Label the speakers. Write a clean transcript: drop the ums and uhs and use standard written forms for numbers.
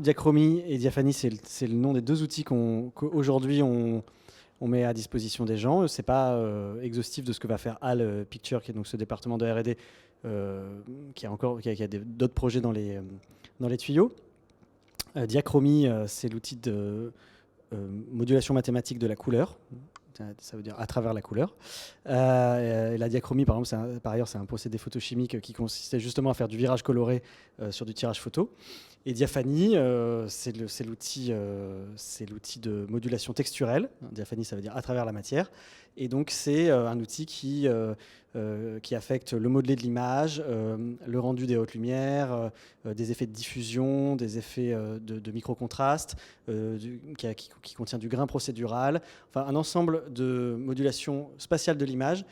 Speaker 1: Diachromie et diaphanie, c'est le nom des deux outils qu'aujourd'hui on met à disposition des gens. C'est pas exhaustif de ce que va faire HAL Picture, qui est donc ce département de R&D qui a d'autres projets dans les tuyaux. Diachromie, c'est l'outil de modulation mathématique de la couleur. Ça veut dire à travers la couleur. Et la diachromie, par exemple, par ailleurs, c'est un procédé photochimique qui consistait justement à faire du virage coloré sur du tirage photo. Et diaphanie, c'est l'outil de modulation texturelle. Diaphanie, ça veut dire à travers la matière. Et donc, c'est un outil qui affecte le modelé de l'image, le rendu des hautes lumières, des effets de diffusion, des effets de micro-contraste, qui contient du grain procédural, enfin un ensemble de modulation spatiale de l'image.